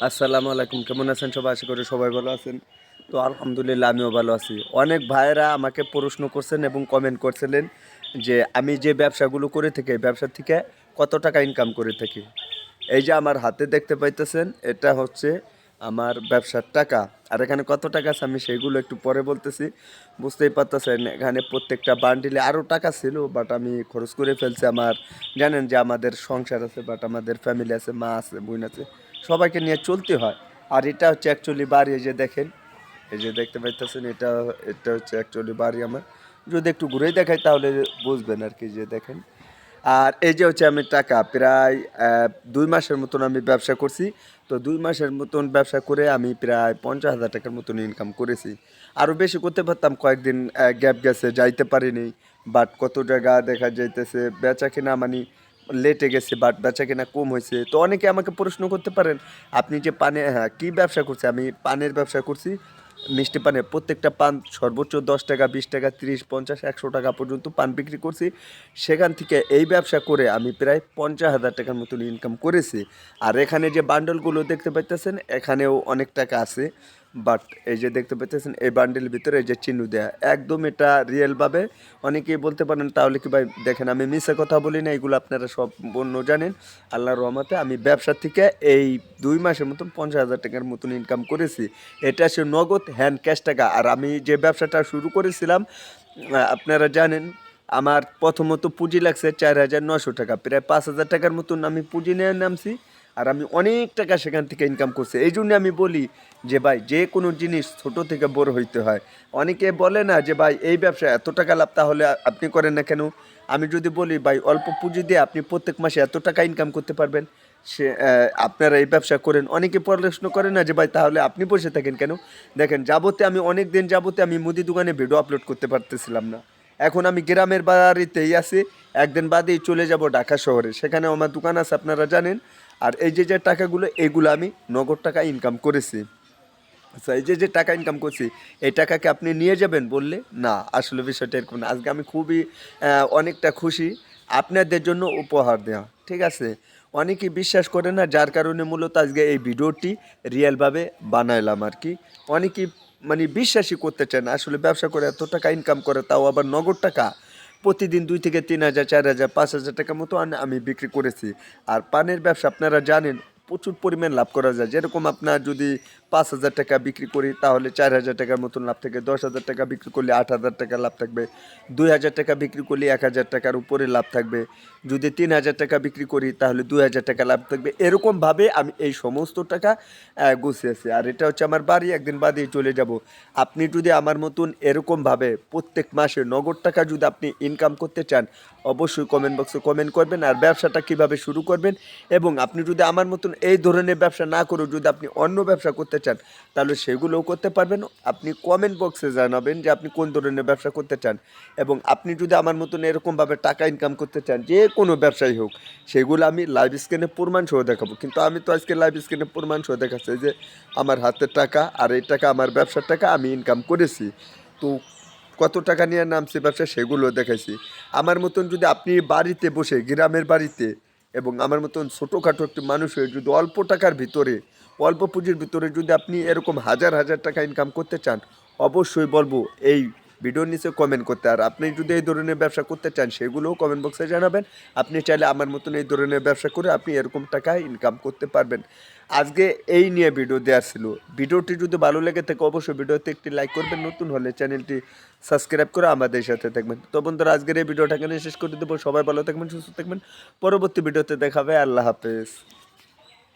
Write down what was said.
আসসালামু আলাইকুম, কেমন আছেন সবাই? আশা করি সবাই ভালো আছেন। তো আলহামদুলিল্লাহ আমিও ভালো আছি। অনেক ভাইয়েরা আমাকে প্রশ্ন করছেন এবং কমেন্ট করছিলেন যে আমি যে ব্যবসাগুলো করে থাকি এই ব্যবসা থেকে কত টাকা ইনকাম করে থাকি। এই যে আমার হাতে দেখতে পাইতেছেন এটা হচ্ছে আমার ব্যবসার টাকা। আর এখানে কত টাকা আছে আমি সেইগুলো একটু পরে বলতেছি। বুঝতেই পারতেছেন এখানে প্রত্যেকটা বান্ডিলে আরও টাকা ছিল, বাট আমি খরচ করে ফেলছি। আমার জানেন যে আমাদের সংসার আছে, বাট আমাদের ফ্যামিলি আছে, মা আছে, বোন আছে, সবাইকে নিয়ে চলতে হয়। আর এটা হচ্ছে অ্যাকচুয়ালি বাড়ি। এই যে দেখেন, এই যে দেখতে পাইতেছেন এটা এটা হচ্ছে অ্যাকচুয়ালি বাড়ি আমার। যদি একটু ঘুরেই দেখাই তাহলে বুঝবেন আর কি। যে দেখেন, আর এই যে হচ্ছে আমি টাকা প্রায় 2 মাসের মতন আমি ব্যবসা করছি। তো 2 মাসের মতন ব্যবসা করে আমি প্রায় 50,000 টাকার মতন ইনকাম করেছি। আরও বেশি করতে পারতাম, কয়েকদিন গ্যাপ গেছে, যাইতে পারিনি। বাট কত জায়গা দেখা যাইতেছে বেচা কিনা মানে লেটে গেছে, বাট বেচা কিনা কম হয়েছে। তো অনেকে আমাকে প্রশ্ন করতে পারেন আপনি যে পানে, হ্যাঁ, কী ব্যবসা করছে? আমি পানের ব্যবসা করছি। মিষ্টি পানে প্রত্যেকটা পান সর্বোচ্চ 10 টাকা, 20 টাকা, 30, 50, 100 টাকা পর্যন্ত পান বিক্রি করছি। সেখান থেকে এই ব্যবসা করে আমি প্রায় 50,000 টাকার মতন ইনকাম করেছি। আর এখানে যে বান্ডেলগুলো দেখতে পাইতেছেন এখানেও অনেক টাকা আছে। বাট এই যে দেখতে পাইতেছেন এই বান্ডেলের ভিতরে এই যে চিহ্ন দেয়া, একদম এটা রিয়েলভাবে। অনেকেই বলতে পারেন তাহলে কি ভাই, দেখেন আমি মিশে কথা বলি না, এগুলো আপনারা সম্পূর্ণ জানেন। আল্লাহর রহমতে আমি ব্যবসা থেকে এই 2 মাসের মতন 50,000 টাকার মতন ইনকাম করেছি। এটা সে নগদ হ্যান্ড ক্যাশ টাকা। আর আমি যে ব্যবসাটা শুরু করেছিলাম আপনারা জানেন আমার প্রথমত পুঁজি লাগছে 4,900 টাকা, প্রায় 5,000 টাকার মতন আমি পুঁজি নিয়ে নামছি। আর আমি অনেক টাকা সেখান থেকে ইনকাম করছি। এই জন্য আমি বলি যে ভাই, যে কোনো জিনিস ছোট থেকে বড় হইতে হয়। অনেকে বলে না যে ভাই এই ব্যবসা এত টাকা লাভ, তাহলে আপনি করেন না কেন? আমি যদি বলি ভাই অল্প পুঁজি দিয়ে আপনি প্রত্যেক মাসে এত টাকা ইনকাম করতে পারবেন, সে আপনারা এই ব্যবসা করেন। অনেকে প্রশ্ন করে না যে ভাই তাহলে আপনি বসে থাকেন কেন? দেখেন, যাবতে আমি অনেক দিন যাবতে আমি মুদি দোকানে ভিডিও আপলোড করতে পারতেছিলাম না। এখন আমি গ্রামের বাড়িতেই আছি। একদিন বাদেই চলে যাব ঢাকা শহরে, সেখানে আমার দোকান আছে আপনারা জানেন। আর এই যে যে টাকাগুলো এগুলো আমি নগদ টাকা ইনকাম করেছি। আচ্ছা, এই যে যে টাকা ইনকাম করছি এই টাকাকে আপনি নিয়ে যাবেন বললে না, আসলে বিষয়টা এরকম না। আজকে আমি খুবই অনেকটা খুশি আপনাদের জন্য উপহার দেওয়া, ঠিক আছে? অনেকেই বিশ্বাস করে না, যার কারণে মূলত আজকে এই ভিডিওটি রিয়েলভাবে বানাইলাম আর কি। অনেকেই মানে বিশ্বাসই করতে চায় না আসলে ব্যবসা করে এত টাকা ইনকাম করে, তাও আবার নগদ টাকা। প্রতিদিন 2 থেকে 3 হাজার, 4 হাজার, 5 হাজার টাকা মতো আমি বিক্রি করেছি। আর পানের ব্যবসা আপনারা জানেন প্রচুর পরিমাণ লাভ করা যায়। যেরকম আপনার যদি 5,000 টাকা বিক্রি করি তাহলে 4,000 টাকার মতন লাভ থাকে। 10,000 টাকা বিক্রি করলে 8,000 টাকা লাভ থাকবে। 2,000 টাকা বিক্রি করলে 1,000 টাকার উপরে লাভ থাকবে। যদি 3,000 টাকা বিক্রি করি তাহলে 2,000 টাকা লাভ থাকবে। এরকমভাবে আমি এই সমস্ত টাকা গুছিয়েছি। আর এটা হচ্ছে আমার বাড়ি, একদিন বাদেই চলে যাব। আপনি যদি আমার মতন এরকমভাবে প্রত্যেক মাসে নগদ টাকা যদি আপনি ইনকাম করতে চান, অবশ্যই কমেন্ট বক্সে কমেন্ট করবেন। আর ব্যবসাটা কিভাবে শুরু করবেন, এবং আপনি যদি আমার মতন এই ধরনের ব্যবসা না করেও যদি আপনি অন্য ব্যবসা করতে চান তাহলে সেগুলোও করতে পারবেন। আপনি কমেন্ট বক্সে জানাবেন যে আপনি কোন ধরনের ব্যবসা করতে চান। এবং আপনি যদি আমার মতন এরকমভাবে টাকা ইনকাম করতে চান, যে কোনো ব্যবসায়ী হোক, সেগুলো আমি লাইভ স্ক্রিনে প্রমাণ সহ দেখাবো। কিন্তু আমি তো আজকে লাইভ স্ক্রিনে প্রমাণ সহ দেখাচ্ছি যে আমার হাতের টাকা, আর এই টাকা আমার ব্যবসার টাকা আমি ইনকাম করেছি। তো কত টাকা নিয়ে নামছি ব্যবসা সেগুলো দেখাইছি। আমার মতন যদি আপনি বাড়িতে বসে, গ্রামের বাড়িতে, এবং আমার মতন ছোটোখাটো একটি মানুষ হয়ে যদি অল্প টাকার ভিতরে, অল্প পুঁজির ভিতরে যদি আপনি এরকম হাজার হাজার টাকা ইনকাম করতে চান, অবশ্যই বলবো এই ভিডিওর নিচে কমেন্ট করতে। আর আপনি যদি এই ধরনের ব্যবসা করতে চান সেগুলোও কমেন্ট বক্সে জানাবেন। আপনি চাইলে আমার মতন এই ধরনের ব্যবসা করে আপনি এরকম টাকা ইনকাম করতে পারবেন। আজকে এই নিয়ে ভিডিও দেওয়ার ছিল। ভিডিওটি যদি ভালো লেগে থাকে অবশ্যই ভিডিওতে একটি লাইক করবেন, নতুন হলে চ্যানেলটি সাবস্ক্রাইব করে আমাদের সাথে থাকবেন। তো বন্ধুরা, আজকের এই ভিডিওটা এখানে শেষ করে দেবো। সবাই ভালো থাকবেন, সুস্থ থাকবেন। পরবর্তী ভিডিওতে দেখাবে। আল্লাহ হাফেজ।